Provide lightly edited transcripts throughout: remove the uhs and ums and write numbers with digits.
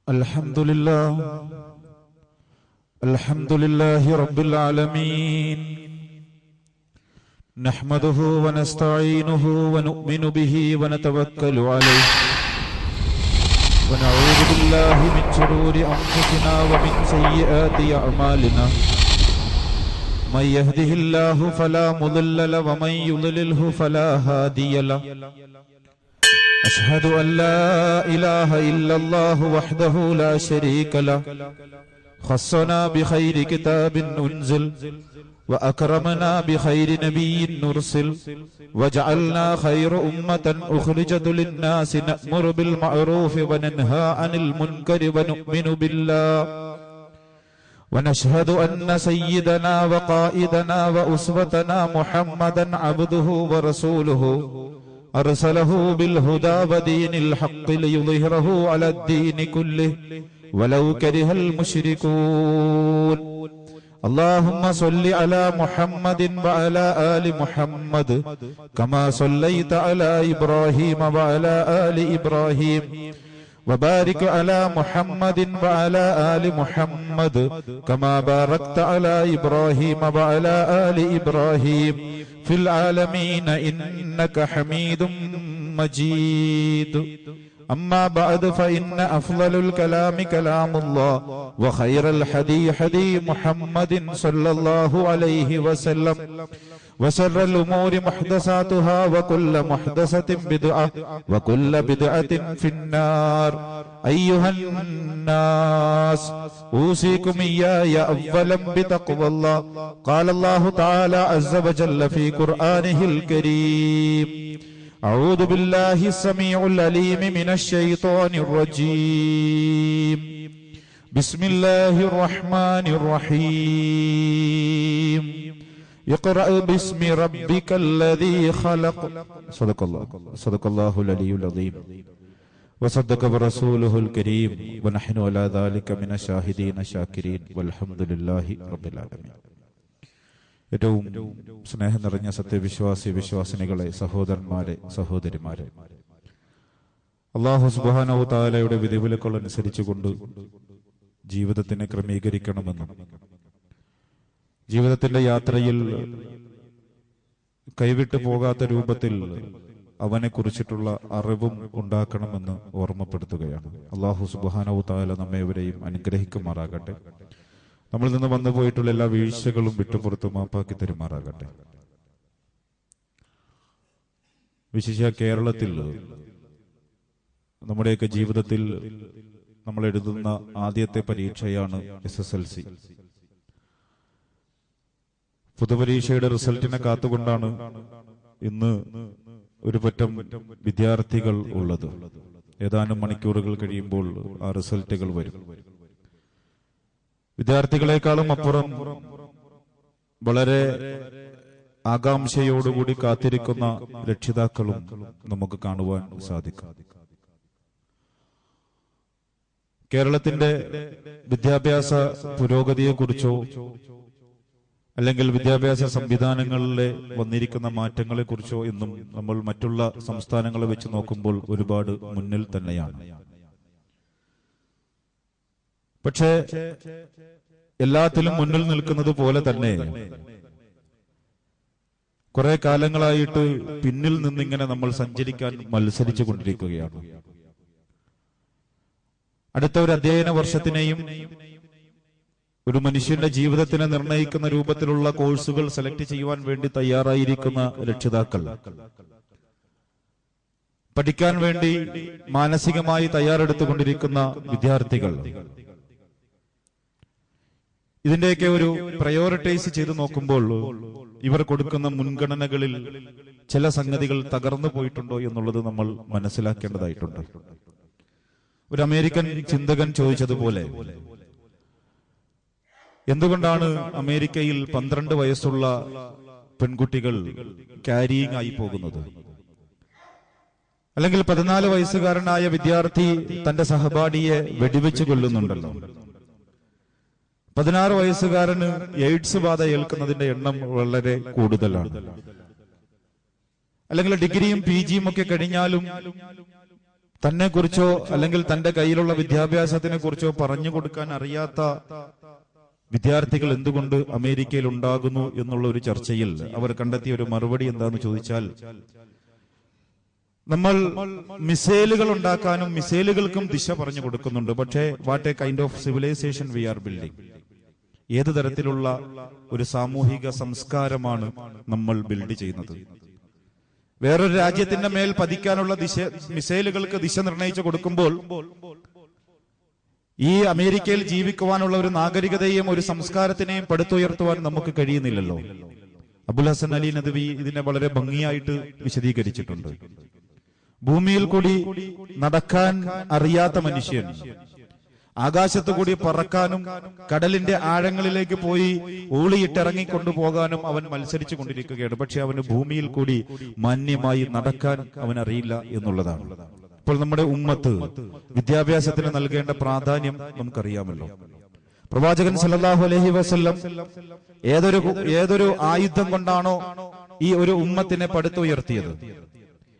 الحمد لله رب العالمين نحمده ونستعينه ونؤمن به ونتوكل عليه ونعوذ بالله من شرور أنفسنا ومن سيئات أعمالنا من يهده الله فلا مضل له ومن يضلله فلا هادي له أشهد أن لا إله إلا الله وحده لا شريك له خصنا بخير كتاب أنزل وأكرمنا بخير نبي نرسل وجعلنا خير أمة أخرجت للناس نأمر بالمعروف وننهى عن المنكر ونؤمن بالله ونشهد أن سيدنا وقائدنا وأسوتنا محمدا عبده ورسوله أرسله بالهدى ودين الحق ليظهره على الدين كله ولو كره المشركون اللهم صل على محمد وعلى آل محمد كما صليت على إبراهيم وعلى آل إبراهيم وبارك على محمد وعلى آل محمد كما باركت على إبراهيم وعلى آل إبراهيم في العالمين إنك حميد مجيد أما بعد فإن أفضل الكلام كلام الله وخير الحدي حدي محمد صلى الله عليه وسلم وشر الأمور محدثاتها وكل محدثة بدعة وكل بدعة في النار أيها الناس أوصيكم إياي أولا بتقوى الله قال الله تعالى عز وجل في قرآنه الكريم أعوذ بالله السميع العليم من الشيطان الرجيم بسم الله الرحمن الرحيم اقرأ باسم ربك الذي خلق صدق الله العلي العظيم وصدق برسوله الكريم ونحن على ذلك من الشاهدين الشاكرين والحمد لله رب العالمين. ഏറ്റവും സ്നേഹം നിറഞ്ഞ വിശ്വാസിനികളെ, സഹോദരന്മാരെ, സഹോദരിമാരെ, അല്ലാഹു സുബ്ഹാനഹു തആലയുടെ വിധിവിലക്കുകൾ അനുസരിച്ചുകൊണ്ട് ജീവിതത്തിനെ ക്രമീകരിക്കണമെന്നും ജീവിതത്തിന്റെ യാത്രയിൽ കൈവിട്ടു പോകാത്ത രൂപത്തിൽ അവനെ കുറിച്ചിട്ടുള്ള അറിവും ഉണ്ടാക്കണമെന്ന് ഓർമ്മപ്പെടുത്തുകയാണ്. അല്ലാഹു സുബ്ഹാനഹു തആല നമ്മെവരെയും അനുഗ്രഹിക്കുമാറാകട്ടെ. നമ്മളിൽ നിന്ന് വന്നു പോയിട്ടുള്ള എല്ലാ വീഴ്ചകളും വിട്ടുപുറത്ത് മാപ്പാക്കി തരുമാറാകട്ടെ. വിശേഷ കേരളത്തിൽ നമ്മുടെയൊക്കെ ജീവിതത്തിൽ നമ്മൾ എഴുതുന്ന ആദ്യത്തെ പരീക്ഷയാണ് SSLC. പൊതുപരീക്ഷയുടെ റിസൾട്ടിനെ കാത്തുകൊണ്ടാണ് ഇന്ന് ഒരു പറ്റം വിദ്യാർത്ഥികൾ ഉള്ളത്. ഏതാനും മണിക്കൂറുകൾ കഴിയുമ്പോൾ ആ റിസൾട്ടുകൾ വരും. വിദ്യാർത്ഥികളെക്കാളും അപ്പുറം വളരെ ആകാംക്ഷയോടുകൂടി കാത്തിരിക്കുന്ന രക്ഷിതാക്കളും നമുക്ക് കാണുവാൻ സാധിക്കും. കേരളത്തിന്റെ വിദ്യാഭ്യാസ പുരോഗതിയെക്കുറിച്ചോ അല്ലെങ്കിൽ വിദ്യാഭ്യാസ സംവിധാനങ്ങളിലെ വന്നിരിക്കുന്ന മാറ്റങ്ങളെ കുറിച്ചോ എന്നും നമ്മൾ മറ്റുള്ള സംസ്ഥാനങ്ങളെ വെച്ച് നോക്കുമ്പോൾ ഒരുപാട് മുന്നിൽ തന്നെയാണ്. പക്ഷേ എല്ലാത്തിലും മുന്നിൽ നിൽക്കുന്നത് പോലെ തന്നെ കുറെ കാലങ്ങളായിട്ട് പിന്നിൽ നിന്നിങ്ങനെ നമ്മൾ സഞ്ചരിക്കാൻ മത്സരിച്ചു കൊണ്ടിരിക്കുകയാണ്. അടുത്ത ഒരു അധ്യയന വർഷത്തിനെയും ഒരു മനുഷ്യന്റെ ജീവിതത്തിനെ നിർണയിക്കുന്ന രൂപത്തിലുള്ള കോഴ്സുകൾ സെലക്ട് ചെയ്യുവാൻ വേണ്ടി തയ്യാറായിരിക്കുന്ന രക്ഷിതാക്കൾ, പഠിക്കാൻ വേണ്ടി മാനസികമായി തയ്യാറെടുത്തുകൊണ്ടിരിക്കുന്ന വിദ്യാർത്ഥികൾ, ഇതിന്റെയൊക്കെ ഒരു പ്രയോറിറ്റൈസ് ചെയ്ത് നോക്കുമ്പോൾ ഇവർ കൊടുക്കുന്ന മുൻഗണനകളിൽ ചില സംഗതികൾ തകർന്നു പോയിട്ടുണ്ടോ എന്നുള്ളത് നമ്മൾ മനസ്സിലാക്കേണ്ടതായിട്ടുണ്ട്. ഒരു അമേരിക്കൻ ചിന്തകൻ ചോദിച്ചതുപോലെ, എന്തുകൊണ്ടാണ് അമേരിക്കയിൽ 12 വയസ്സുള്ള പെൺകുട്ടികൾ ക്യാരിയിങ് ആയി പോകുന്നത്? അല്ലെങ്കിൽ 14 വയസ്സുകാരനായ വിദ്യാർത്ഥി തന്റെ സഹപാഠിയെ വെടിവെച്ച് കൊല്ലുന്നുണ്ടല്ലോ. 16 വയസ്സുകാരന് എയ്ഡ്സ് ബാധ ഏൽക്കുന്നതിന്റെ എണ്ണം വളരെ കൂടുതലാണ്. അല്ലെങ്കിൽ ഡിഗ്രിയും PGയും ഒക്കെ കഴിഞ്ഞാലും തന്നെ കുറിച്ചോ അല്ലെങ്കിൽ തന്റെ കയ്യിലുള്ള വിദ്യാഭ്യാസത്തിനെ കുറിച്ചോ പറഞ്ഞു കൊടുക്കാൻ അറിയാത്ത വിദ്യാർത്ഥികൾ എന്തുകൊണ്ട് അമേരിക്കയിൽ ഉണ്ടാകുന്നു എന്നുള്ള ഒരു ചർച്ചയിൽ അവർ കണ്ടെത്തിയ ഒരു മറുപടി എന്താന്ന് ചോദിച്ചാൽ, നമ്മൾ മിസൈലുകൾ ഉണ്ടാക്കാനും മിസൈലുകൾക്കും ദിശ പറഞ്ഞു കൊടുക്കുന്നുണ്ട്. പക്ഷേ what a kind of civilization we are building, ഏത് തരത്തിലുള്ള ഒരു സാമൂഹിക സംസ്കാരമാണ് നമ്മൾ ബിൽഡ് ചെയ്യുന്നത്? വേറൊരു രാജ്യത്തിന്റെ മേൽ പതിക്കാനുള്ള മിസൈലുകൾക്ക് ദിശ നിർണയിച്ചു കൊടുക്കുമ്പോൾ ഈ അമേരിക്കയിൽ ജീവിക്കുവാനുള്ള ഒരു നാഗരികതയെയും ഒരു സംസ്കാരത്തിനെയും പടുത്തുയർത്തുവാൻ നമുക്ക് കഴിയുന്നില്ലല്ലോ. അബുൽ ഹസൻ അലി നദ്വി ഇതിനെ വളരെ ഭംഗിയായിട്ട് വിശദീകരിച്ചിട്ടുണ്ട്. ഭൂമിയിൽ കൂടി നടക്കാൻ അറിയാത്ത മനുഷ്യൻ ആകാശത്തു കൂടി പറക്കാനും കടലിന്റെ ആഴങ്ങളിലേക്ക് പോയി ഊളിയിട്ടിറങ്ങിക്കൊണ്ടു പോകാനും അവൻ മത്സരിച്ചു കൊണ്ടിരിക്കുകയാണ്. പക്ഷെ അവന് ഭൂമിയിൽ കൂടി മാന്യമായി നടക്കാൻ അവൻ അറിയില്ല എന്നുള്ളതാണ്. ഇപ്പോൾ നമ്മുടെ ഉമ്മത്ത് വിദ്യാഭ്യാസത്തിന് നൽകേണ്ട പ്രാധാന്യം നമുക്കറിയാമല്ലോ. പ്രവാചകൻ സല്ലല്ലാഹു അലൈഹി വസല്ലം ഏതൊരു ആയുധം കൊണ്ടാണോ ഈ ഒരു ഉമ്മത്തിനെ പടുത്തുയർത്തിയത്,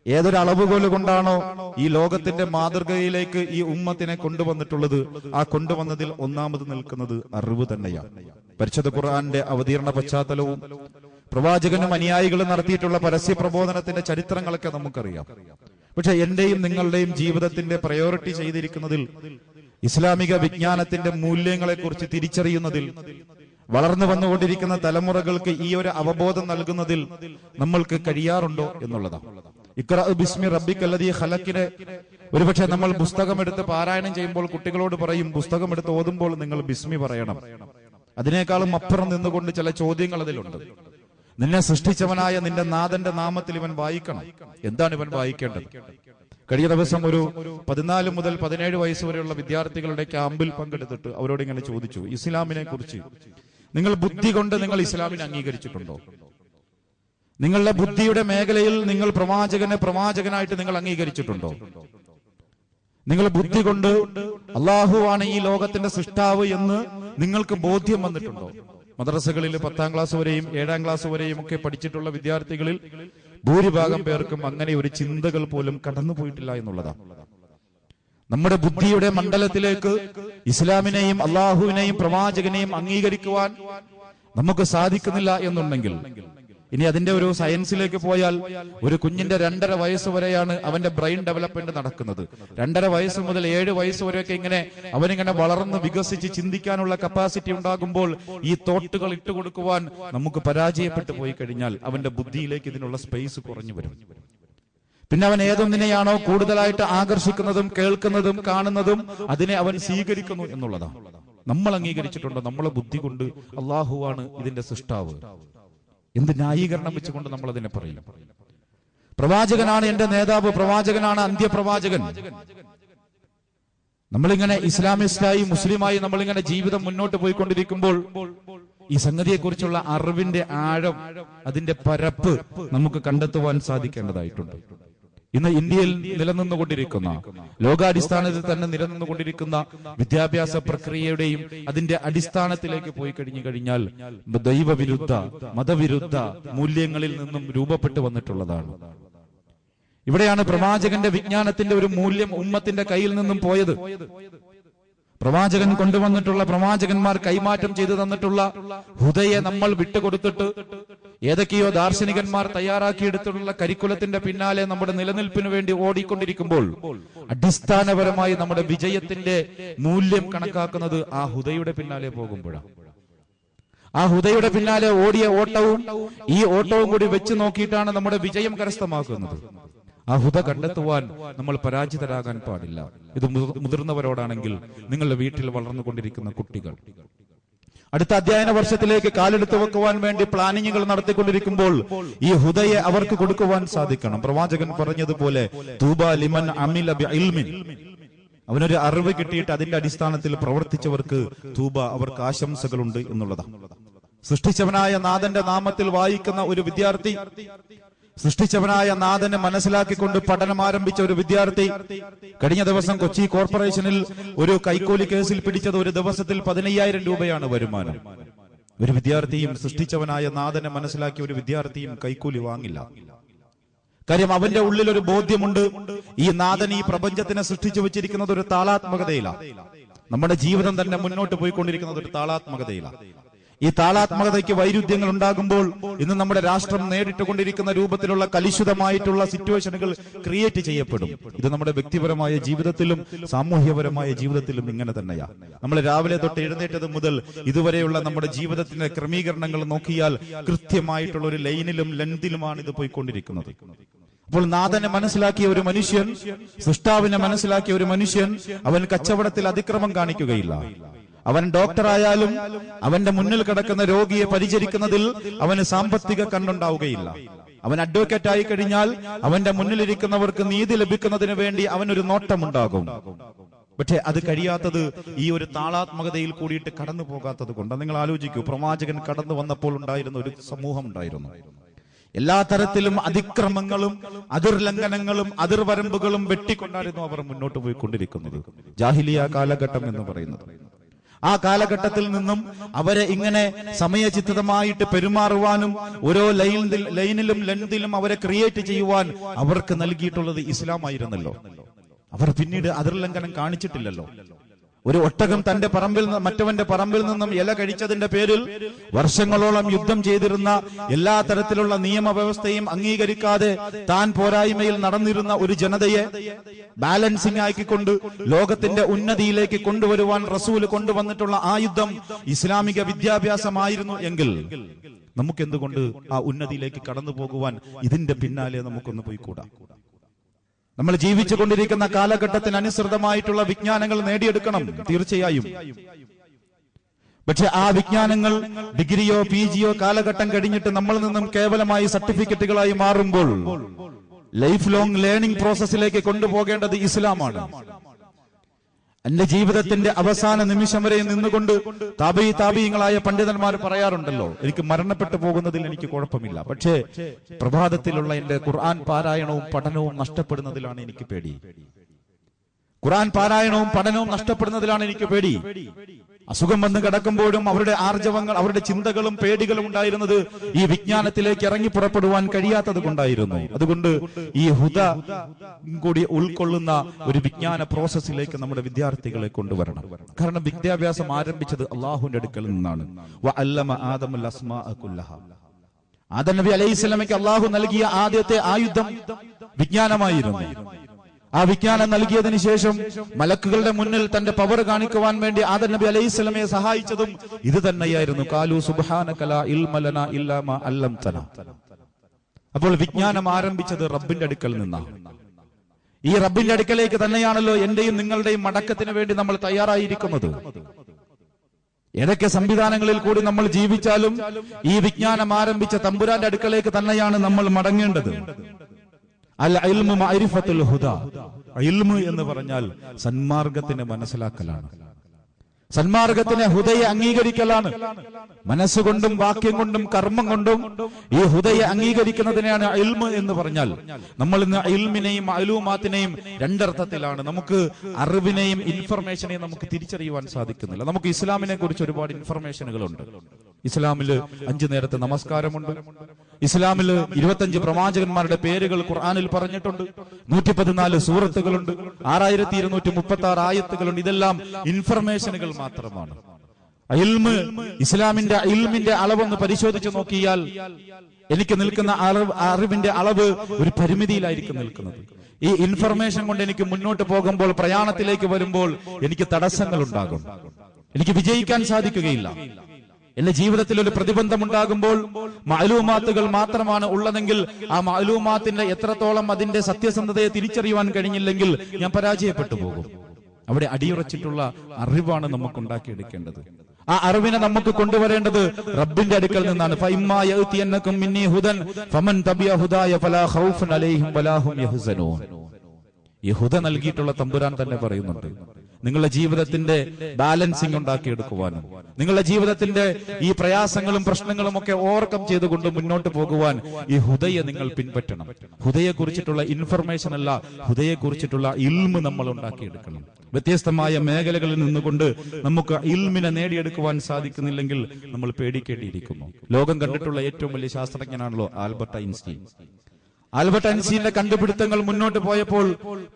ഏതൊരു അളവുകോല് കൊണ്ടാണോ ഈ ലോകത്തിന്റെ മാതൃകയിലേക്ക് ഈ ഉമ്മത്തിനെ കൊണ്ടുവന്നിട്ടുള്ളത്, ആ കൊണ്ടുവന്നതിൽ ഒന്നാമത് നിൽക്കുന്നത് അറിവ് തന്നെയാണ്. പരിശുദ്ധ ഖുർആന്റെ അവതീർണ പശ്ചാത്തലവും പ്രവാചകനും അനുയായികളും നടത്തിയിട്ടുള്ള പരസ്യ പ്രബോധനത്തിന്റെ ചരിത്രങ്ങളൊക്കെ നമുക്കറിയാം. പക്ഷെ എന്റെയും നിങ്ങളുടെയും ജീവിതത്തിന്റെ പ്രയോറിറ്റി ചെയ്തിരിക്കുന്നതിൽ, ഇസ്ലാമിക വിജ്ഞാനത്തിന്റെ മൂല്യങ്ങളെ കുറിച്ച് തിരിച്ചറിയുന്നതിൽ, വളർന്നു വന്നുകൊണ്ടിരിക്കുന്ന തലമുറകൾക്ക് ഈ ഒരു അവബോധം നൽകുന്നതിൽ നമ്മൾക്ക് കഴിയാറുണ്ടോ എന്നുള്ളതാണ്. ഇഖ്റാ ബിസ്മി റബ്ബിക്കല്ലദീ ഖലഖിനെ ഒരുപക്ഷെ നമ്മൾ പുസ്തകമെടുത്ത് പാരായണം ചെയ്യുമ്പോൾ കുട്ടികളോട് പറയും, പുസ്തകമെടുത്ത് ഓതുമ്പോൾ നിങ്ങൾ ബിസ്മി പറയണം. അതിനേക്കാളും അപ്പുറം നിന്നുകൊണ്ട് ചില ചോദ്യങ്ങൾ അതിലുണ്ട്. നിന്നെ സൃഷ്ടിച്ചവനായ നിന്റെ നാഥന്റെ നാമത്തിൽ ഇവൻ വായിക്കണം. എന്താണ് ഇവൻ വായിക്കേണ്ടത്? കഴിഞ്ഞ ദിവസം ഒരു 14 മുതൽ 17 വയസ്സ് വരെയുള്ള വിദ്യാർത്ഥികളുടെ ക്യാമ്പിൽ പങ്കെടുത്തിട്ട് അവരോട് ഇങ്ങനെ ചോദിച്ചു, ഇസ്ലാമിനെ കുറിച്ച് നിങ്ങൾ ബുദ്ധി കൊണ്ട് നിങ്ങൾ ഇസ്ലാമിനെ അംഗീകരിച്ചിട്ടുണ്ടോ? നിങ്ങളുടെ ബുദ്ധിയുടെ മേഖലയിൽ നിങ്ങൾ പ്രവാചകനായിട്ട് നിങ്ങൾ അംഗീകരിച്ചിട്ടുണ്ടോ? നിങ്ങൾ ബുദ്ധി കൊണ്ട് അള്ളാഹുവാണ് ഈ ലോകത്തിന്റെ സൃഷ്ടാവ് എന്ന് നിങ്ങൾക്ക് ബോധ്യം വന്നിട്ടുണ്ടോ? മദ്രസകളിൽ 10ാം ക്ലാസ് വരെയും 7ാം ക്ലാസ് വരെയും ഒക്കെ പഠിച്ചിട്ടുള്ള വിദ്യാർത്ഥികളിൽ ഭൂരിഭാഗം പേർക്കും അങ്ങനെ ഒരു ചിന്തകൾ പോലും കടന്നുപോയിട്ടില്ല എന്നുള്ളതാണ്. നമ്മുടെ ബുദ്ധിയുടെ മണ്ഡലത്തിലേക്ക് ഇസ്ലാമിനെയും അള്ളാഹുവിനെയും പ്രവാചകനെയും അംഗീകരിക്കുവാൻ നമുക്ക് സാധിക്കുന്നില്ല എന്നുണ്ടെങ്കിൽ, ഇനി അതിന്റെ ഒരു സയൻസിലേക്ക് പോയാൽ ഒരു കുഞ്ഞിന്റെ 2.5 വയസ്സ് വരെയാണ് അവന്റെ ബ്രെയിൻ ഡെവലപ്മെന്റ് നടക്കുന്നത്. 2.5 വയസ്സ് മുതൽ 7 വയസ്സ് വരെയൊക്കെ അവനിങ്ങനെ വളർന്ന് വികസിച്ച് ചിന്തിക്കാനുള്ള കപ്പാസിറ്റി ഉണ്ടാകുമ്പോൾ ഈ തോട്ടുകൾ ഇട്ടുകൊടുക്കുവാൻ നമുക്ക് പരാജയപ്പെട്ടു പോയി കഴിഞ്ഞാൽ അവന്റെ ബുദ്ധിയിലേക്ക് ഇതിനുള്ള സ്പേസ് കുറഞ്ഞു വരും. പിന്നെ അവൻ ഏതൊന്നിനെയാണോ കൂടുതലായിട്ട് ആകർഷിക്കുന്നതും കേൾക്കുന്നതും കാണുന്നതും അതിനെ അവൻ സ്വീകരിക്കുന്നു എന്നുള്ളതാണ്. നമ്മൾ അംഗീകരിച്ചിട്ടുണ്ടോ നമ്മളെ ബുദ്ധി കൊണ്ട് അള്ളാഹുവാണ് ഇതിന്റെ സൃഷ്ടാവ്? എന്ത് ന്യായീകരണം വെച്ചുകൊണ്ട് നമ്മൾ അതിനെ പറയും? പ്രവാചകനാണ് എന്റെ നേതാവ്, പ്രവാചകനാണ് അന്ത്യപ്രവാചകൻ. നമ്മളിങ്ങനെ ഇസ്ലാമിസ്റ്റായി മുസ്ലിമായി നമ്മളിങ്ങനെ ജീവിതം മുന്നോട്ട് പോയിക്കൊണ്ടിരിക്കുമ്പോൾ ഈ സംഗതിയെക്കുറിച്ചുള്ള അറിവിന്റെ ആഴം, അതിന്റെ പരപ്പ് നമുക്ക് കണ്ടെത്തുവാൻ സാധിക്കേണ്ടതായിട്ടുണ്ട്. ഇന്ന് ഇന്ത്യയിൽ നിലനിന്നുകൊണ്ടിരിക്കുന്ന, ലോകാടിസ്ഥാനത്തിൽ തന്നെ നിലനിന്നുകൊണ്ടിരിക്കുന്ന വിദ്യാഭ്യാസ പ്രക്രിയയുടെയും അതിന്റെ അടിസ്ഥാനത്തിലേക്ക് പോയി കഴിഞ്ഞാൽ ദൈവവിരുദ്ധ മതവിരുദ്ധ മൂല്യങ്ങളിൽ നിന്നും രൂപപ്പെട്ടു വന്നിട്ടുള്ളതാണ്. ഇവിടെയാണ് പ്രവാചകന്റെ വിജ്ഞാനത്തിന്റെ ഒരു മൂല്യം ഉമ്മത്തിന്റെ കയ്യിൽ നിന്നും പോയത്. പ്രവാചകൻ കൊണ്ടുവന്നിട്ടുള്ള, പ്രവാചകന്മാർ കൈമാറ്റം ചെയ്തു തന്നിട്ടുള്ള ഹുദയെ നമ്മൾ വിട്ടുകൊടുത്തിട്ട് ഏതൊക്കെയോ ദാർശനികന്മാർ തയ്യാറാക്കിയെടുത്തിട്ടുള്ള കരിക്കുലത്തിന്റെ പിന്നാലെ നമ്മുടെ നിലനിൽപ്പിന് വേണ്ടി ഓടിക്കൊണ്ടിരിക്കുമ്പോൾ അടിസ്ഥാനപരമായി നമ്മുടെ വിജയത്തിന്റെ മൂല്യം കണക്കാക്കുന്നത് ആ ഹുദയുടെ പിന്നാലെ പോകുമ്പോഴാണ്. ആ ഹുദയുടെ പിന്നാലെ ഓടിയ ഓട്ടവും ഈ ഓട്ടവും കൂടി വെച്ച് നോക്കിയിട്ടാണ് നമ്മുടെ വിജയം കരസ്ഥമാക്കുന്നത്. ആ ഹുദ കണ്ടെത്തുവാൻ നമ്മൾ പരാജിതരാകാൻ പാടില്ല. ഇത് മുതിർന്നവരോടാണെങ്കിൽ നിങ്ങളുടെ വീട്ടിൽ വളർന്നുകൊണ്ടിരിക്കുന്ന കുട്ടികൾ അടുത്ത അധ്യയന വർഷത്തിലേക്ക് കാലെടുത്ത് വെക്കുവാൻ വേണ്ടി പ്ലാനിങ്ങുകൾ നടത്തിക്കൊണ്ടിരിക്കുമ്പോൾ ഈ ഹുദയെ അവർക്ക് കൊടുക്കുവാൻ സാധിക്കണം. പ്രവാചകൻ പറഞ്ഞതുപോലെ തൂബ ലിമൻ അമില ബിഇൽമിൻ, അവനൊരു അറിവ് കിട്ടിയിട്ട് അതിന്റെ അടിസ്ഥാനത്തിൽ പ്രവർത്തിച്ചവർക്ക് തൂബ, അവർക്ക് ആശംസകളുണ്ട് എന്നുള്ളതാണ്. സൃഷ്ടിച്ചവനായ നാഥന്റെ നാമത്തിൽ വായിക്കുന്ന ഒരു വിദ്യാർത്ഥി, സൃഷ്ടിച്ചവനായ നാഥനെ മനസ്സിലാക്കിക്കൊണ്ട് പഠനം ആരംഭിച്ച ഒരു വിദ്യാർത്ഥി, കഴിഞ്ഞ ദിവസം കൊച്ചി കോർപ്പറേഷനിൽ ഒരു കൈക്കൂലി കേസിൽ പിടിച്ചത് ഒരു ദിവസത്തിൽ 15,000 രൂപയാണ് വരുമാനം. ഒരു വിദ്യാർത്ഥിയും, സൃഷ്ടിച്ചവനായ നാഥനെ മനസ്സിലാക്കിയ ഒരു വിദ്യാർത്ഥിയും കൈക്കൂലി വാങ്ങില്ല. കാര്യം അവന്റെ ഉള്ളിൽ ഒരു ബോധ്യമുണ്ട്, ഈ നാഥൻ ഈ പ്രപഞ്ചത്തിനെ സൃഷ്ടിച്ചു വെച്ചിരിക്കുന്നത് ഒരു താളാത്മകതയിലാണ്. നമ്മുടെ ജീവിതം തന്നെ മുന്നോട്ട് പോയിക്കൊണ്ടിരിക്കുന്നത് ഒരു താളാത്മകതയിലാണ്. ഈ താളാത്മകതയ്ക്ക് വൈരുദ്ധ്യങ്ങൾ ഉണ്ടാകുമ്പോൾ ഇന്ന് നമ്മുടെ രാഷ്ട്രം നേരിട്ടുകൊണ്ടിരിക്കുന്ന രൂപത്തിലുള്ള കലുഷിതമായിട്ടുള്ള സിറ്റുവേഷനുകൾ ക്രിയേറ്റ് ചെയ്യപ്പെടും. ഇത് നമ്മുടെ വ്യക്തിപരമായ ജീവിതത്തിലും സാമൂഹ്യപരമായ ജീവിതത്തിലും ഇങ്ങനെ തന്നെയാണ്. നമ്മൾ രാവിലെ തൊട്ട് എഴുന്നേറ്റത് മുതൽ ഇതുവരെയുള്ള നമ്മുടെ ജീവിതത്തിന്റെ ക്രമീകരണങ്ങൾ നോക്കിയാൽ കൃത്യമായിട്ടുള്ള ഒരു ലൈനിലും ലെങ്തിലുമാണ് ഇത് പോയിക്കൊണ്ടിരിക്കുന്നത്. അപ്പോൾ നാഥനെ മനസ്സിലാക്കിയ ഒരു മനുഷ്യൻ, സൃഷ്ടാവിനെ മനസ്സിലാക്കിയ ഒരു മനുഷ്യൻ, അവൻ കച്ചവടത്തിൽ അതിക്രമം കാണിക്കുകയില്ല. അവൻ ഡോക്ടറായാലും അവന്റെ മുന്നിൽ കിടക്കുന്ന രോഗിയെ പരിചരിക്കുന്നതിൽ അവന് സാമ്പത്തിക കണ്ണുണ്ടാവുകയില്ല. അവൻ അഡ്വക്കേറ്റ് ആയി കഴിഞ്ഞാൽ അവന്റെ മുന്നിലിരിക്കുന്നവർക്ക് നീതി ലഭിക്കുന്നതിന് വേണ്ടി അവനൊരു നോട്ടമുണ്ടാകും. പക്ഷെ അത് കഴിയാത്തത് ഈ ഒരു താളാത്മകതയിൽ കൂടിയിട്ട് കടന്നു പോകാത്തത് കൊണ്ട്. നിങ്ങൾ ആലോചിക്കൂ, പ്രവാചകൻ കടന്നു വന്നപ്പോൾ ഉണ്ടായിരുന്ന ഒരു സമൂഹം ഉണ്ടായിരുന്നു. എല്ലാ തരത്തിലും അതിക്രമങ്ങളും അതിർലംഘനങ്ങളും അതിർവരമ്പുകളും വെട്ടിക്കൊണ്ടായിരുന്നു അവർ മുന്നോട്ട് പോയിക്കൊണ്ടിരിക്കുന്നത്. ജാഹിലിയ കാലഘട്ടം എന്ന് പറയുന്നത്. ആ കാലഘട്ടത്തിൽ നിന്നും അവരെ ഇങ്ങനെ സമയചിത്തമായിട്ട് പെരുമാറുവാനും ഓരോ ലൈനിലും ലെങ്തിലും അവരെ ക്രിയേറ്റ് ചെയ്യുവാൻ അവർക്ക് നൽകിയിട്ടുള്ളത് ഇസ്ലാം ആയിരുന്നല്ലോ. അവർ പിന്നീട് അതിർലംഘനം കാണിച്ചിട്ടില്ലല്ലോ. ഒരു ഒട്ടകം തന്റെ പറമ്പിൽ മറ്റവന്റെ പറമ്പിൽ നിന്നും ഇല കഴിച്ചതിന്റെ പേരിൽ വർഷങ്ങളോളം യുദ്ധം ചെയ്തിരുന്ന എല്ലാ തരത്തിലുള്ള നിയമവ്യവസ്ഥയും അംഗീകരിക്കാതെ താൻ പോരായ്മയിൽ നടന്നിരുന്ന ഒരു ജനതയെ ബാലൻസിംഗ് ആക്കിക്കൊണ്ട് ലോകത്തിന്റെ ഉന്നതിയിലേക്ക് കൊണ്ടുവരുവാൻ റസൂൽ കൊണ്ടുവന്നിട്ടുള്ള ആ യുദ്ധം ഇസ്ലാമിക വിദ്യാഭ്യാസമായിരുന്നു എങ്കിൽ നമുക്കെന്തുകൊണ്ട് ആ ഉന്നതിയിലേക്ക് കടന്നു പോകുവാൻ ഇതിന്റെ പിന്നാലെ നമുക്കൊന്ന് പോയിക്കൂടാ? നമ്മൾ ജീവിച്ചു കൊണ്ടിരിക്കുന്ന കാലഘട്ടത്തിനനുസൃതമായിട്ടുള്ള വിജ്ഞാനങ്ങൾ നേടിയെടുക്കണം, തീർച്ചയായും. പക്ഷെ ആ വിജ്ഞാനങ്ങൾ ഡിഗ്രിയോ പിജിയോ കാലഘട്ടം കഴിഞ്ഞിട്ട് നമ്മളിൽ നിന്നും കേവലമായി സർട്ടിഫിക്കറ്റുകളായി മാറുമ്പോൾ ലൈഫ് ലോങ് ലേണിംഗ് പ്രോസസ്സിലേക്ക് കൊണ്ടുപോകേണ്ടത് ഇസ്ലാമാണ്. എന്റെ ജീവിതത്തിന്റെ അവസാന നിമിഷം വരെ നിന്നുകൊണ്ട് താബീങ്ങളായ പണ്ഡിതന്മാർ പറയാറുണ്ടല്ലോ, എനിക്ക് മരണപ്പെട്ടു പോകുന്നതിൽ എനിക്ക് കുഴപ്പമില്ല, പക്ഷേ പ്രഭാതത്തിലുള്ള എന്റെ ഖുർആൻ പാരായണവും പഠനവും നഷ്ടപ്പെടുന്നതിലാണ് എനിക്ക് പേടി. ഖുർആൻ പാരായണവും പഠനവും നഷ്ടപ്പെടുന്നതിലാണ് എനിക്ക് പേടി. അസുഖം വന്ന് കിടക്കുമ്പോഴും അവരുടെ ആർജവങ്ങൾ, അവരുടെ ചിന്തകളും പേടികളും ഉണ്ടായിരുന്നത് ഈ വിജ്ഞാനത്തിലേക്ക് ഇറങ്ങി പുറപ്പെടുവാൻ കഴിയാത്തത് കൊണ്ടായിരുന്നു. അതുകൊണ്ട് ഈ ഹുദ കൂടി ഉൾക്കൊള്ളുന്ന ഒരു വിജ്ഞാന പ്രോസസ്സിലേക്ക് നമ്മുടെ വിദ്യാർത്ഥികളെ കൊണ്ടുവരണം. കാരണം വിദ്യാഭ്യാസം ആരംഭിച്ചത് അള്ളാഹുവിന്റെ അടുക്കൽ നിന്നാണ്. ആദം നബി അലൈഹിസ്സലാമയ്ക്ക് അള്ളാഹു നൽകിയ ആദ്യത്തെ ആയുധം വിജ്ഞാനമായിരുന്നു. ആ വിജ്ഞാനം നൽകിയതിനു ശേഷം മലക്കുകളുടെ മുന്നിൽ തന്റെ പവർ കാണിക്കുവാൻ വേണ്ടി ആദം നബി അലൈഹിസ്സലാമയെ സഹായിച്ചതും ഇത് തന്നെയായിരുന്നു. ഖാലു സുബ്ഹാനക ലാ ഇൽമ ലനാ ഇല്ലാ മാ അല്ലംതനാ. അപ്പോൾ വിജ്ഞാനം ആരംഭിച്ചത് റബ്ബിന്റെ അടുക്കൽ നിന്നാണ്. ഈ റബ്ബിന്റെ അടുക്കലേക്ക് തന്നെയാണല്ലോ എന്റെയും നിങ്ങളുടെയും മടക്കത്തിന് വേണ്ടി നമ്മൾ തയ്യാറായിരിക്കുന്നത്. ഏതൊക്കെ സംവിധാനങ്ങളിൽ കൂടി നമ്മൾ ജീവിച്ചാലും ഈ വിജ്ഞാനം ആരംഭിച്ച തമ്പുരാന്റെ അടുക്കലേക്ക് തന്നെയാണ് നമ്മൾ മടങ്ങേണ്ടത്. അൽ ഇൽമു മഅരിഫത്തുൽ ഹുദാ. ഇൽമു എന്ന് പറഞ്ഞാൽ സന്മാർഗത്തിനെ മനസ്സിലാക്കലാണ്, സന്മാർഗത്തിനെ ഹുദയെ അംഗീകരിക്കലാണ്. മനസ്സുകൊണ്ടും വാക്യം കൊണ്ടും കർമ്മം കൊണ്ടും ഈ ഹുദയെ അംഗീകരിക്കുന്നതിനെയാണ് ഇൽമു എന്ന് പറഞ്ഞാൽ. നമ്മൾ ഇന്ന് ഇൽമിനെയും മഅലൂമാത്തിനെയും രണ്ടർത്ഥത്തിലാണ്. നമുക്ക് അറിവിനെയും ഇൻഫർമേഷനെയും നമുക്ക് തിരിച്ചറിയുവാൻ സാധിക്കുന്നില്ല. നമുക്ക് ഇസ്ലാമിനെ കുറിച്ച് ഒരുപാട് ഇൻഫർമേഷനുകളുണ്ട്. ഇസ്ലാമില് 5 നേരത്തെ നമസ്കാരമുണ്ട്. ഇസ്ലാമില് 25 പ്രവാചകന്മാരുടെ പേരുകൾ ഖുർആനിൽ പറഞ്ഞിട്ടുണ്ട്. 114 സൂറത്തുകളുണ്ട്. 6236 ആയത്തുകളുണ്ട്. ഇതെല്ലാം ഇൻഫർമേഷനുകൾ മാത്രമാണ്. ഇൽമ്, ഇസ്ലാമിന്റെ ഇൽമിന്റെ അളവൊന്ന് പരിശോധിച്ച് നോക്കിയാൽ എനിക്ക് നിൽക്കുന്ന അറിവിന്റെ അളവ് ഒരു പരിമിതിയിലായിരിക്കും നിൽക്കുന്നത്. ഈ ഇൻഫർമേഷൻ കൊണ്ട് എനിക്ക് മുന്നോട്ട് പോകുമ്പോൾ, പ്രയാണത്തിലേക്ക് വരുമ്പോൾ എനിക്ക് തടസ്സങ്ങൾ ഉണ്ടാകും. എനിക്ക് വിജയിക്കാൻ സാധിക്കുകയില്ല. എന്റെ ജീവിതത്തിൽ ഒരു പ്രതിബന്ധമുണ്ടാകുമ്പോൾ മഅലൂമാത്തുകൾ മാത്രമാണ് ഉള്ളതെങ്കിൽ ആ മഅലൂമാത്തിന്റെ എത്രത്തോളം അതിന്റെ സത്യസന്ധതയെ തിരിച്ചറിയുവാൻ കഴിഞ്ഞില്ലെങ്കിൽ ഞാൻ പരാജയപ്പെട്ടു പോകും. അവിടെ അടിയുറച്ചിട്ടുള്ള അറിവാണ് നമുക്ക് ഉണ്ടാക്കിയെടുക്കേണ്ടത്. ആ അറിവിനെ നമുക്ക് കൊണ്ടുവരേണ്ടത് റബ്ബിന്റെ അടുക്കൽ നിന്നാണ്. ഫഇമ്മാ യഅതിയന്നകും മിന്നീ ഹുദൻ ഫമൻ തബിഅ ഹുദായ ഫലാ ഖൗഫുൻ അലൈഹിം വലാ ഹും യഹ്സനൂൻ. ഈ ഹുദ നൽകിയിട്ടുള്ള തമ്പുരാൻ തന്നെ പറയുന്നുണ്ട്, നിങ്ങളുടെ ജീവിതത്തിന്റെ ബാലൻസിംഗ് ഉണ്ടാക്കിയെടുക്കുവാനും നിങ്ങളുടെ ജീവിതത്തിന്റെ ഈ പ്രയാസങ്ങളും പ്രശ്നങ്ങളും ഒക്കെ ഓവർകം ചെയ്തുകൊണ്ട് മുന്നോട്ട് പോകുവാൻ ഈ ഹുദയെ നിങ്ങൾ പിൻപറ്റണം. ഹുദയെ കുറിച്ചിട്ടുള്ള ഇൻഫർമേഷൻ അല്ല, ഹുദയെ കുറിച്ചിട്ടുള്ള ഇൽമ് നമ്മൾ ഉണ്ടാക്കിയെടുക്കണം. വ്യത്യസ്തമായ മേഖലകളിൽ നിന്നുകൊണ്ട് നമുക്ക് ഇൽമിനെ നേടിയെടുക്കുവാൻ സാധിക്കുന്നില്ലെങ്കിൽ നമ്മൾ പേടിക്കേണ്ടിയിരിക്കുന്നു. ലോകം കണ്ടിട്ടുള്ള ഏറ്റവും വലിയ ശാസ്ത്രജ്ഞനാണല്ലോ ആൽബർട്ട് ഐൻസ്റ്റീൻ. ആൽബർട്ട് ഐൻസ്റ്റീന്റെ കണ്ടുപിടുത്തങ്ങൾ മുന്നോട്ട് പോയപ്പോൾ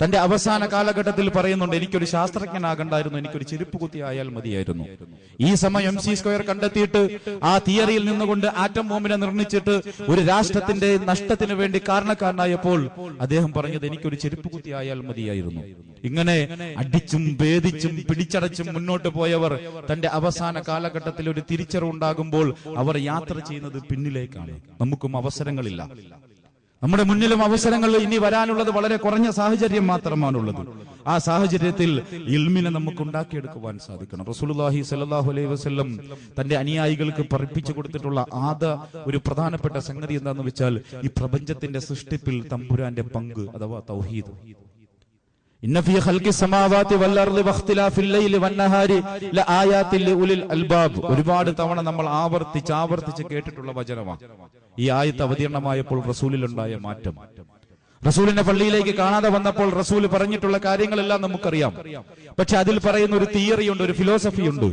തന്റെ അവസാന കാലഘട്ടത്തിൽ പറയുന്നുണ്ട്, എനിക്കൊരു ശാസ്ത്രജ്ഞനാകണ്ടായിരുന്നു, എനിക്കൊരു ചെരുപ്പ് കുത്തി ആയാൽ മതിയായിരുന്നു. ഈ സമയം MC² കണ്ടെത്തിയിട്ട് ആ തിയറിയിൽ നിന്നുകൊണ്ട് ആറ്റം ബോംബിനെ നിർമ്മിച്ചിട്ട് ഒരു രാഷ്ട്രത്തിന്റെ നഷ്ടത്തിന് വേണ്ടി കാരണക്കാരനായപ്പോൾ അദ്ദേഹം പറഞ്ഞത് എനിക്കൊരു ചെരുപ്പ് കുത്തി ആയാൽ മതിയായിരുന്നു. ഇങ്ങനെ അടിച്ചും ഭേദിച്ചും പിടിച്ചടച്ചും മുന്നോട്ട് പോയവർ തന്റെ അവസാന കാലഘട്ടത്തിൽ ഒരു തിരിച്ചറിവുണ്ടാകുമ്പോൾ അവർ യാത്ര ചെയ്യുന്നത് പിന്നിലേക്കാണ്. നമുക്കും അവസരങ്ങളില്ല, നമ്മുടെ മുന്നിലും അവസരങ്ങൾ ഇനി വരാനുള്ളത് വളരെ കുറഞ്ഞ സാഹചര്യം മാത്രമാണുള്ളത്. ആ സാഹചര്യത്തിൽ ഇൽമിനെ നമുക്ക് ഉണ്ടാക്കിയെടുക്കുവാൻ സാധിക്കണം. റസൂലുള്ളാഹി സ്വല്ലല്ലാഹു അലൈഹി വസല്ലം തന്റെ അനുയായികൾക്ക് പഠിപ്പിച്ചു കൊടുത്തിട്ടുള്ള ഒരു പ്രധാനപ്പെട്ട സംഗതി എന്താണെന്ന് വെച്ചാൽ, ഈ പ്രപഞ്ചത്തിന്റെ സൃഷ്ടിപ്പിൽ തമ്പുരാന്റെ പങ്ക് അഥവാ തൗഹീദ്. ഇന്ന ഫീ ഖൽഖി സമാവാതി വൽ അർളി വഖ്തിലാഫിൽ ലൈലി വന്നഹാരി ലആയാതിൽ ലിഉലിൽ അൽബാബ്. ഒരുപാട് തവണ നമ്മൾ ആവർത്തിച്ച് കേട്ടിട്ടുള്ള വചനമാണ്. ഈ ആയത്ത് അവതീർണമായപ്പോൾ റസൂലിലുണ്ടായ മാറ്റം, റസൂലിന്റെ പള്ളിയിലേക്ക് കാണാതെ വന്നപ്പോൾ റസൂൽ പറഞ്ഞിട്ടുള്ള കാര്യങ്ങളെല്ലാം നമുക്കറിയാം. പക്ഷെ അതിൽ പറയുന്ന ഒരു തിയറിയുണ്ട്, ഒരു ഫിലോസഫിയുണ്ട്.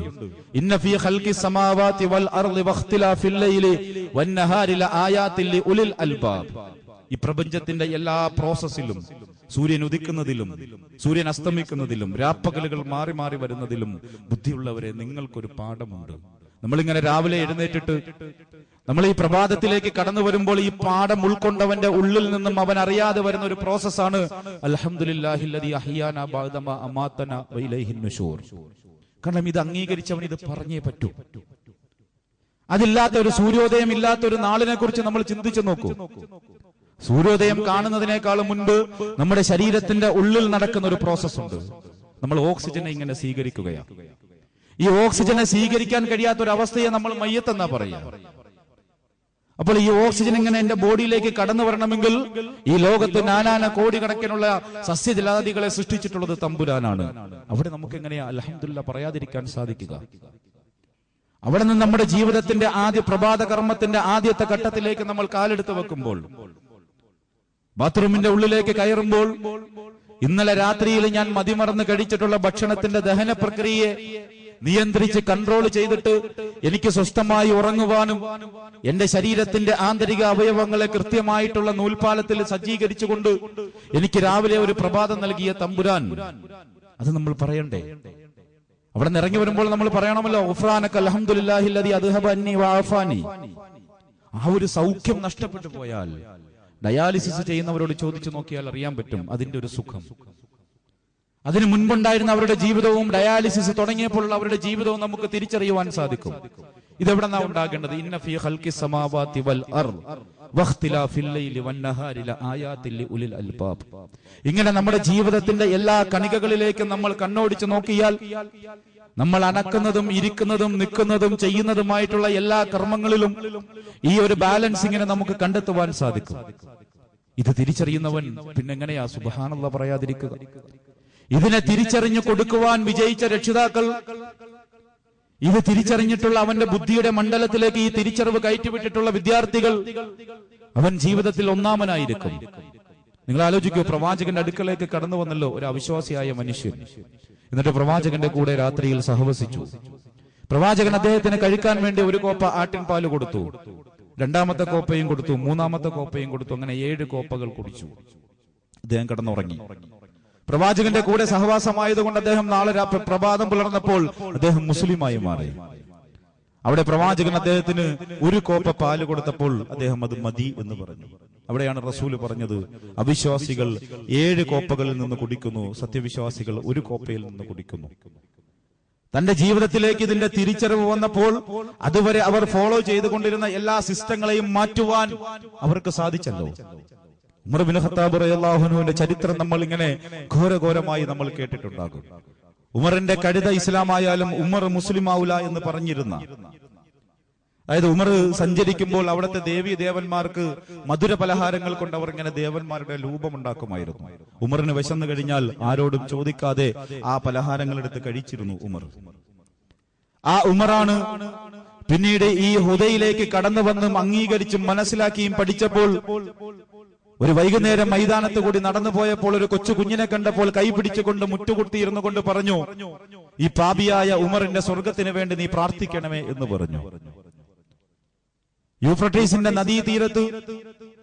ഇന്ന ഫീ ഖൽഖി സമാവാതി വൽ അർളി വഖ്തിലാഫിൽ ലൈലി വന്നഹാരി ലആയാതിൽ ലിഉലിൽ അൽബാബ്. ഈ പ്രപഞ്ചത്തിന്റെ എല്ലാ പ്രോസസ്സിലും, സൂര്യൻ ഉദിക്കുന്നതിലും സൂര്യൻ അസ്തമിക്കുന്നതിലും രാപ്പകലുകൾ മാറി മാറി വരുന്നതിലും ബുദ്ധിയുള്ളവരെ നിങ്ങൾക്കൊരു പാഠമുണ്ട്. നമ്മളിങ്ങനെ രാവിലെ എഴുന്നേറ്റിട്ട് നമ്മൾ ഈ പ്രഭാതത്തിലേക്ക് കടന്നു വരുമ്പോൾ ഈ പാഠം ഉൾക്കൊണ്ടവന്റെ ഉള്ളിൽ നിന്നും അവൻ അറിയാതെ വരുന്ന ഒരു പ്രോസസ്സാണ് അൽഹംദുലില്ലാഹില്ലദീ അഹ്യാനാ ബഅദമാ അമാതനാ വഇലൈഹിൻ നുശൂർ. കാരണം ഇത് അംഗീകരിച്ചവൻ ഇത് പറഞ്ഞേ പറ്റൂ. അതില്ലാത്ത ഒരു സൂര്യോദയം ഇല്ലാത്ത ഒരു നാളിനെ കുറിച്ച് നമ്മൾ ചിന്തിച്ചു നോക്കൂ. സൂര്യോദയം കാണുന്നതിനേക്കാളും മുൻപ് നമ്മുടെ ശരീരത്തിന്റെ ഉള്ളിൽ നടക്കുന്ന ഒരു പ്രോസസ് ഉണ്ട്. നമ്മൾ ഓക്സിജനെ ഇങ്ങനെ സ്വീകരിക്കുകയാണ്. ഈ ഓക്സിജനെ സ്വീകരിക്കാൻ കഴിയാത്ത ഒരു അവസ്ഥയെ നമ്മൾ മയ്യത്തെന്നാ പറയുക. അപ്പോൾ ഈ ഓക്സിജൻ ഇങ്ങനെ എന്റെ ബോഡിയിലേക്ക് കടന്നു വരണമെങ്കിൽ ഈ ലോകത്ത് നാനാന കോടിക്കണക്കിനുള്ള സസ്യജലാദികളെ സൃഷ്ടിച്ചിട്ടുള്ളത് തമ്പുരാനാണ്. അവിടെ നമുക്ക് എങ്ങനെയാ അൽഹംദുലില്ലാഹ് പറയാതിരിക്കാൻ സാധിക്കുക? അവിടെ നിന്ന് നമ്മുടെ ജീവിതത്തിന്റെ പ്രഭാത കർമ്മത്തിന്റെ ആദ്യത്തെ ഘട്ടത്തിലേക്ക് നമ്മൾ കാലെടുത്ത് വെക്കുമ്പോൾ, ബാത്റൂമിന്റെ ഉള്ളിലേക്ക് കയറുമ്പോൾ, ഇന്നലെ രാത്രിയിൽ ഞാൻ മതിമറന്ന് കഴിച്ചിട്ടുള്ള ഭക്ഷണത്തിന്റെ ദഹന പ്രക്രിയയെ നിയന്ത്രിച്ച് കൺട്രോൾ ചെയ്തിട്ട് എനിക്ക് സ്വസ്ഥമായി ഉറങ്ങുവാനും എന്റെ ശരീരത്തിന്റെ ആന്തരിക അവയവങ്ങളെ കൃത്യമായിട്ടുള്ള നൂൽപാലത്തിൽ സജ്ജീകരിച്ചുകൊണ്ട് എനിക്ക് രാവിലെ ഒരു പ്രഭാതം നൽകിയ തമ്പുരാൻ, അത് നമ്മൾ പറയണ്ടേ? അവിടെ നിന്ന് ഇറങ്ങി വരുമ്പോൾ നമ്മൾ പറയണമല്ലോ, ഉഫ്രാനക അൽഹംദുലില്ലാഹില്ലദീ അദ്ഹബ അന്നി വഅഫാനി. ആ ഒരു സൗഖ്യം നഷ്ടപ്പെട്ടു പോയാൽ ഡയാലിസിസ് ചെയ്യുന്നവരോട് ചോദിച്ചു നോക്കിയാൽ അറിയാൻ പറ്റും അതിന്റെ ഒരു സുഖം. അതിനു മുൻപുണ്ടായിരുന്ന അവരുടെ ജീവിതവും ഡയാലിസിസ് തുടങ്ങിയപ്പോഴുള്ള അവരുടെ ജീവിതവും നമുക്ക് തിരിച്ചറിയുവാൻ സാധിക്കും. ഇതെവിടെന്നാ ഉണ്ടാകേണ്ടത്? ഇന്ന ഫീ ഖൽഖി സമാവാതി വൽ അർള് വഖ്തിലാഫിൽ ലൈലി വന്നഹാരി ലആയാതിൽ ലിഉലിൽ അൽബാബ്. ഇങ്ങനെ നമ്മുടെ ജീവിതത്തിന്റെ എല്ലാ കണികകളിലേക്കും നമ്മൾ കണ്ണോടിച്ചു നോക്കിയാൽ നമ്മൾ അനക്കുന്നതും ഇരിക്കുന്നതും നിൽക്കുന്നതും ചെയ്യുന്നതുമായിട്ടുള്ള എല്ലാ കർമ്മങ്ങളിലും ഈ ഒരു ബാലൻസ് ഇങ്ങനെ നമുക്ക് കണ്ടെത്തുവാൻ സാധിക്കും. ഇത് തിരിച്ചറിയുന്നവൻ പിന്നെങ്ങനെയാ സുബ്ഹാനല്ലാഹ് പറയാതിരിക്കുക? ഇതിനെ തിരിച്ചറിഞ്ഞു കൊടുക്കുവാൻ വിജയിച്ച രക്ഷിതാക്കൾ, ഇത് തിരിച്ചറിഞ്ഞിട്ടുള്ള അവന്റെ ബുദ്ധിയുടെ മണ്ഡലത്തിലേക്ക് ഈ തിരിച്ചറിവ് കയറ്റിവിട്ടിട്ടുള്ള വിദ്യാർത്ഥികൾ, അവൻ ജീവിതത്തിൽ ഒന്നാമനായിരിക്കും. നിങ്ങൾ ആലോചിക്കൂ, പ്രവാചകന്റെ അടുക്കലേക്ക് കടന്നു വന്നല്ലോ ഒരു അവിശ്വാസിയായ മനുഷ്യൻ. എന്നിട്ട് പ്രവാചകന്റെ കൂടെ രാത്രിയിൽ സഹവസിച്ചു. പ്രവാചകൻ അദ്ദേഹത്തിന് കഴിക്കാൻ വേണ്ടി ഒരു കോപ്പ ആട്ടിൻ പാല് കൊടുത്തു, രണ്ടാമത്തെ കോപ്പയും കൊടുത്തു, മൂന്നാമത്തെ കോപ്പയും കൊടുത്തു. അങ്ങനെ 7 കോപ്പകൾ കുടിച്ചു. അദ്ദേഹം കിടന്നുറങ്ങി. പ്രവാചകന്റെ കൂടെ സഹവാസമായതുകൊണ്ട് അദ്ദേഹം നാളെ പ്രഭാതം പുലർന്നപ്പോൾ അദ്ദേഹം മുസ്ലിമായി മാറി. അവിടെ പ്രവാചകൻ അദ്ദേഹത്തിന് ഒരു കോപ്പ പാല് കൊടുത്തപ്പോൾ അദ്ദേഹം അത് മതി എന്ന് പറഞ്ഞു. അവിടെയാണ് റസൂൽ പറഞ്ഞത്, അവിശ്വാസികൾ 7 കോപ്പകളിൽ നിന്ന് കുടിക്കുന്നു, സത്യവിശ്വാസികൾ 1 കോപ്പയിൽ നിന്ന് കുടിക്കുന്നു. തന്റെ ജീവിതത്തിലേക്ക് ഇതിന്റെ തിരിച്ചറിവ് വന്നപ്പോൾ അതുവരെ അവർ ഫോളോ ചെയ്തുകൊണ്ടിരുന്ന എല്ലാ സിസ്റ്റങ്ങളെയും മാറ്റുവാൻ അവർക്ക് സാധിച്ചല്ലോ. ഉമർ ബിൻ ഖത്താബ് റളിയല്ലാഹു അൻഹുവിന്റെ ചരിത്രം നമ്മൾ ഇങ്ങനെ ഘോരഘോരമായി നമ്മൾ കേട്ടിട്ടുണ്ടാകും. ഉമറിന്റെ കഴുത ഇസ്ലാമായാലും ഉമർ മുസ്ലിമാവുല എന്ന് പറഞ്ഞിരുന്ന, അതായത് ഉമർ സഞ്ചരിക്കുമ്പോൾ അവിടുത്തെ ദേവീ ദേവന്മാർക്ക് മധുര പലഹാരങ്ങൾ കൊണ്ട് അവർ ഇങ്ങനെ ദേവന്മാരുടെ രൂപമുണ്ടാക്കുമായിരുന്നു. ഉമറിന് വിശന്നു കഴിഞ്ഞാൽ ആരോടും ചോദിക്കാതെ ആ പലഹാരങ്ങൾ എടുത്ത് കഴിച്ചിരുന്നു ഉമർ. ആ ഉമറാണ് പിന്നീട് ഈ ഹുദയിലേക്ക് കടന്നു വന്നും അംഗീകരിച്ചും മനസ്സിലാക്കിയും പഠിച്ചപ്പോൾ ഒരു വൈകുന്നേരം മൈതാനത്ത് കൂടി നടന്നു പോയപ്പോൾ ഒരു കൊച്ചു കുഞ്ഞിനെ കണ്ടപ്പോൾ കൈ പിടിച്ചുകൊണ്ട് മുറ്റുകുത്തിയിരുന്നു കൊണ്ട് പറഞ്ഞു, ഈ പാപിയായ ഉമറിന്റെ സ്വർഗത്തിന് വേണ്ടി നീ പ്രാർത്ഥിക്കണമേ എന്ന് പറഞ്ഞു. യൂഫ്രട്ടീസിന്റെ നദീതീരത്ത്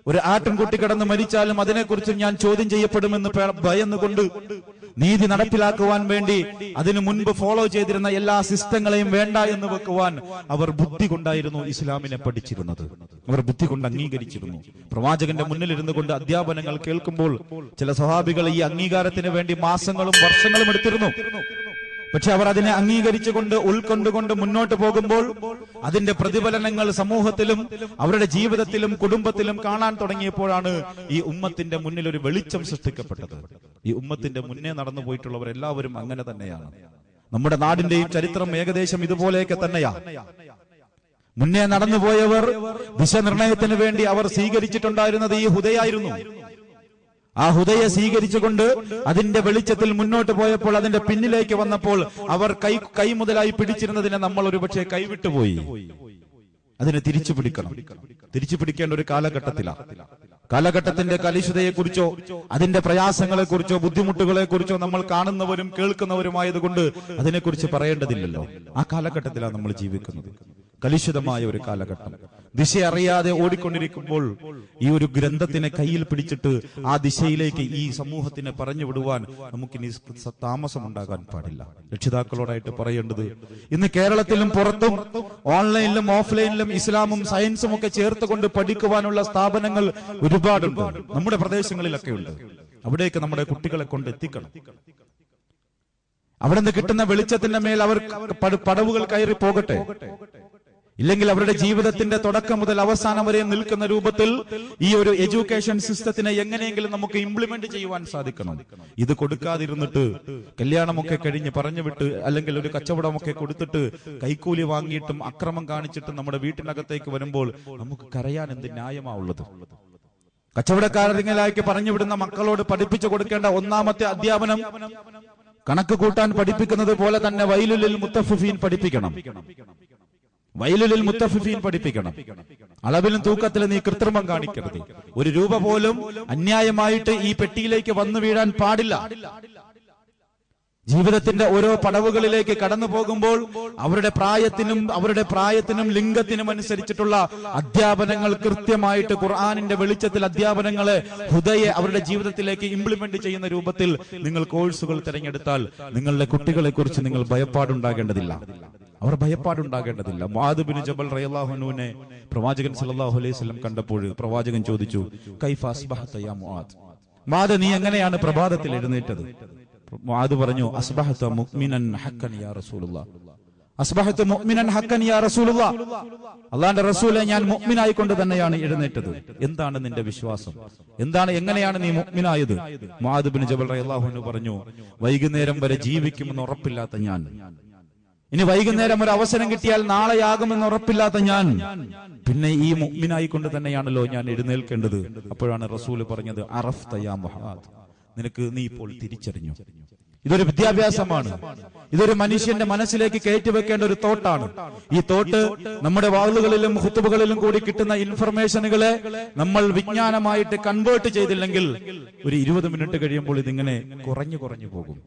ഒരു ആട്ടിൻകുട്ടി കിടന്ന് മരിച്ചാലും അതിനെക്കുറിച്ച് ഞാൻ ചോദ്യം ചെയ്യപ്പെടുമെന്ന് ഭയന്നുകൊണ്ട് നീതി നടപ്പിലാക്കുവാൻ വേണ്ടി അതിനു മുൻപ് ഫോളോ ചെയ്തിരുന്ന എല്ലാ സിസ്റ്റങ്ങളെയും വേണ്ട എന്ന് വെക്കുവാൻ അവർ ബുദ്ധി കൊണ്ടായിരുന്നു ഇസ്ലാമിനെ പഠിച്ചിരുന്നത്. അവർ ബുദ്ധി കൊണ്ട് അംഗീകരിച്ചിരുന്നു. പ്രവാചകന്റെ മുന്നിലിരുന്നു കൊണ്ട് അധ്യാപനങ്ങൾ കേൾക്കുമ്പോൾ ചില സ്വഹാബികൾ ഈ അംഗീകാരത്തിന് വേണ്ടി മാസങ്ങളും വർഷങ്ങളും എടുത്തിരുന്നു. പക്ഷെ അവർ അതിനെ അംഗീകരിച്ചുകൊണ്ട് ഉൾക്കൊണ്ടുകൊണ്ട് മുന്നോട്ട് പോകുമ്പോൾ അതിന്റെ പ്രതിഫലനങ്ങൾ സമൂഹത്തിലും അവരുടെ ജീവിതത്തിലും കുടുംബത്തിലും കാണാൻ തുടങ്ങിയപ്പോഴാണ് ഈ ഉമ്മത്തിന്റെ മുന്നിൽ ഒരു വെളിച്ചം സൃഷ്ടിക്കപ്പെട്ടത്. ഈ ഉമ്മത്തിന്റെ മുന്നേ നടന്നു പോയിട്ടുള്ളവർ എല്ലാവരും അങ്ങനെ തന്നെയാണ്. നമ്മുടെ നാടിന്റെയും ചരിത്രം ഏകദേശം ഇതുപോലെയൊക്കെ തന്നെയാ. മുന്നേ നടന്നുപോയവർ ദിശനിർണയത്തിന് വേണ്ടി അവർ സ്വീകരിച്ചിട്ടുണ്ടായിരുന്നത് ഈ ഹുദയായിരുന്നു. ആ ഹുദയെ സ്വീകരിച്ചുകൊണ്ട് അതിന്റെ വെളിച്ചത്തിൽ മുന്നോട്ട് പോയപ്പോൾ അതിന്റെ പിന്നിലേക്ക് വന്നപ്പോൾ അവർ കൈ മുതലായി പിടിച്ചിരുന്നതിനെ നമ്മൾ ഒരുപക്ഷെ കൈവിട്ടുപോയി. അതിനെ തിരിച്ചു പിടിക്കണം. തിരിച്ചു പിടിക്കേണ്ട ഒരു കാലഘട്ടത്തിന്റെ കലുഷിതയെക്കുറിച്ചോ അതിന്റെ പ്രയാസങ്ങളെക്കുറിച്ചോ ബുദ്ധിമുട്ടുകളെക്കുറിച്ചോ നമ്മൾ കാണുന്നവരും കേൾക്കുന്നവരുമായതുകൊണ്ട് അതിനെക്കുറിച്ച് പറയേണ്ടതില്ലല്ലോ. ആ കാലഘട്ടത്തിലാണ് നമ്മൾ ജീവിക്കുന്നത്. കലുഷിതമായ ഒരു കാലഘട്ടം. ദിശ അറിയാതെ ഓടിക്കൊണ്ടിരിക്കുമ്പോൾ ഈ ഒരു ഗ്രന്ഥത്തിനെ കയ്യിൽ പിടിച്ചിട്ട് ആ ദിശയിലേക്ക് ഈ സമൂഹത്തിനെ പറഞ്ഞു വിടുവാൻ നമുക്കിനി താമസമുണ്ടാകാൻ പാടില്ല. രക്ഷിതാക്കളോടായിട്ട് പറയേണ്ടത്, ഇന്ന് കേരളത്തിലും പുറത്തും ഓൺലൈനിലും ഓഫ്ലൈനിലും ഇസ്ലാമും സയൻസും ഒക്കെ ചേർത്തുകൊണ്ട് പഠിക്കുവാനുള്ള സ്ഥാപനങ്ങൾ ഒരുപാടുണ്ട്. നമ്മുടെ പ്രദേശങ്ങളിലൊക്കെ ഉണ്ട്. അവിടേക്ക് നമ്മുടെ കുട്ടികളെ കൊണ്ട് എത്തിക്കണം. അവിടെ നിന്ന് കിട്ടുന്ന വെളിച്ചത്തിന്റെ മേൽ അവർ പടവുകൾ കയറി പോകട്ടെ. ഇല്ലെങ്കിൽ അവരുടെ ജീവിതത്തിന്റെ തുടക്കം മുതൽ അവസാനം വരെ നിൽക്കുന്ന രൂപത്തിൽ ഈ ഒരു എഡ്യൂക്കേഷൻ സിസ്റ്റത്തിനെ എങ്ങനെയെങ്കിലും നമുക്ക് ഇംപ്ലിമെന്റ് ചെയ്യുവാൻ സാധിക്കണം. ഇത് കൊടുക്കാതിരുന്നിട്ട് കല്യാണമൊക്കെ കഴിഞ്ഞ് പറഞ്ഞു വിട്ട് അല്ലെങ്കിൽ ഒരു കച്ചവടമൊക്കെ കൊടുത്തിട്ട് കൈക്കൂലി വാങ്ങിയിട്ടും അക്രമം കാണിച്ചിട്ടും നമ്മുടെ വീട്ടിനകത്തേക്ക് വരുമ്പോൾ നമുക്ക് കരയാൻ എന്ത് ന്യായമാവുള്ളത്? കച്ചവടക്കാരെങ്കിലേക്ക് പറഞ്ഞു വിടുന്ന മക്കളോട് പഠിപ്പിച്ചു കൊടുക്കേണ്ട ഒന്നാമത്തെ അധ്യാപനം കണക്ക് കൂട്ടാൻ പഠിപ്പിക്കുന്നത് പോലെ തന്നെ വൈലുലിൽ മുത്തഫിഫീൻ പഠിപ്പിക്കണം. വൈലുലിൽ മുത്തഫിഫീൻ പഠിപ്പിക്കണം. അളവിലും തൂക്കത്തിലും നീ കൃത്രിമം കാണിക്കരുത്. ഒരു രൂപ പോലും അന്യായമായിട്ട് ഈ പെട്ടിയിലേക്ക് വന്നു വീഴാൻ പാടില്ല. ജീവിതത്തിന്റെ ഓരോ പടവുകളിലേക്ക് കടന്നു പോകുമ്പോൾ അവരുടെ പ്രായത്തിനും ലിംഗത്തിനും അനുസരിച്ചിട്ടുള്ള അധ്യാപനങ്ങൾ കൃത്യമായിട്ട് ഖുർആനിന്റെ വെളിച്ചത്തിൽ അധ്യാപനങ്ങളെ ഹുദയെ അവരുടെ ജീവിതത്തിലേക്ക് ഇംപ്ലിമെന്റ് ചെയ്യുന്ന രൂപത്തിൽ നിങ്ങൾ കോഴ്സുകൾ തിരഞ്ഞെടുത്താൽ നിങ്ങളുടെ കുട്ടികളെ കുറിച്ച് നിങ്ങൾ ഭയപ്പാടുണ്ടാകേണ്ടതില്ല. അവർ ഭയപ്പാടുണ്ടാകേണ്ടതില്ല. മുആദ് ബിൻ ജബൽ റളിയല്ലാഹു അൻഹുവിനെ പ്രവാചകൻ സല്ലല്ലാഹു അലൈഹി വസല്ലം കണ്ടപ്പോൾ പ്രവാചകൻ ചോദിച്ചു, കൈഫ അസ്ബഹത യാ മുആദ്, മുആദ് നീ എങ്ങനെയാണ് പ്രഭാതത്തിൽ എഴുന്നേറ്റത്? മുആദ് പറഞ്ഞു, അസ്ബഹത മുഅ്മിനൻ ഹഖൻ യാ റസൂലുള്ളാഹ്, അസ്ബഹത മുഅ്മിനൻ ഹഖൻ യാ റസൂലുള്ളാഹ്, അല്ലാഹുവിന്റെ റസൂലേ ഞാൻ മുഅ്മിനായിക്കൊണ്ട് തന്നെയാണ് എഴുന്നേറ്റത്. എന്താണ് നിന്റെ വിശ്വാസം? എങ്ങനെയാണ് നീ മുഅ്മിനായത്? മുആദ് ബിൻ ജബൽ റളിയല്ലാഹു അൻഹു പറഞ്ഞു, വൈകുന്നേരം വരെ ജീവിക്കുമെന്ന് ഉറപ്പില്ലാത്ത ഞാൻ, ഇനി വൈകുന്നേരം ഒരു അവസരം കിട്ടിയാൽ നാളെയാകുമെന്ന് ഉറപ്പില്ലാത്ത ഞാൻ, പിന്നെ ഈ മുഅ്മിനായിക്കൊണ്ട് തന്നെയാണല്ലോ ഞാൻ എഴുന്നേൽക്കേണ്ടത്. അപ്പോഴാണ് റസൂൽ പറഞ്ഞത്, അറഫ്ത യാ മുആദ്, നീ ഇപ്പോൾ തിരിച്ചറിഞ്ഞു. ഇതൊരു വിദ്യാഭ്യാസമാണ്. ഇതൊരു മനുഷ്യന്റെ മനസ്സിലേക്ക് കയറ്റിവെക്കേണ്ട ഒരു തോട്ടാണ്. ഈ തോട്ട് നമ്മുടെ വാളുകളിലും ഖുതുബകളിലും കൂടി കിട്ടുന്ന ഇൻഫർമേഷനുകളെ നമ്മൾ വിജ്ഞാനമായിട്ട് കൺവേർട്ട് ചെയ്തില്ലെങ്കിൽ ഒരു 20 മിനിറ്റ് കഴിയുമ്പോൾ ഇതിങ്ങനെ കുറഞ്ഞു പോകും.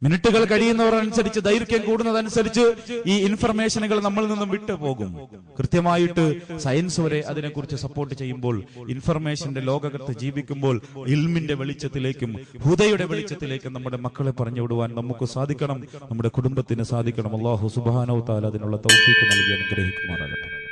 മിനിറ്റുകൾ കഴിയുന്നവരനുസരിച്ച്, ദൈർഘ്യം കൂടുന്നതനുസരിച്ച് ഈ ഇൻഫർമേഷനുകൾ നമ്മളിൽ നിന്നും വിട്ടുപോകും. കൃത്യമായിട്ട് സയൻസ് വരെ അതിനെക്കുറിച്ച് സപ്പോർട്ട് ചെയ്യുമ്പോൾ, ഇൻഫർമേഷന്റെ ലോകത്ത് ജീവിക്കുമ്പോൾ ഇൽമിന്റെ വെളിച്ചത്തിലേക്കും ഹുദയുടെ വെളിച്ചത്തിലേക്കും നമ്മുടെ മക്കളെ പറഞ്ഞു വിടുവാൻ നമുക്ക് സാധിക്കണം, നമ്മുടെ കുടുംബത്തിന് സാധിക്കണം. അല്ലാഹു സുബ്ഹാനഹു വ തആല അതിനുള്ള തൗഫീഖ് നൽകി അനുഗ്രഹിക്കുമാറാകട്ടെ.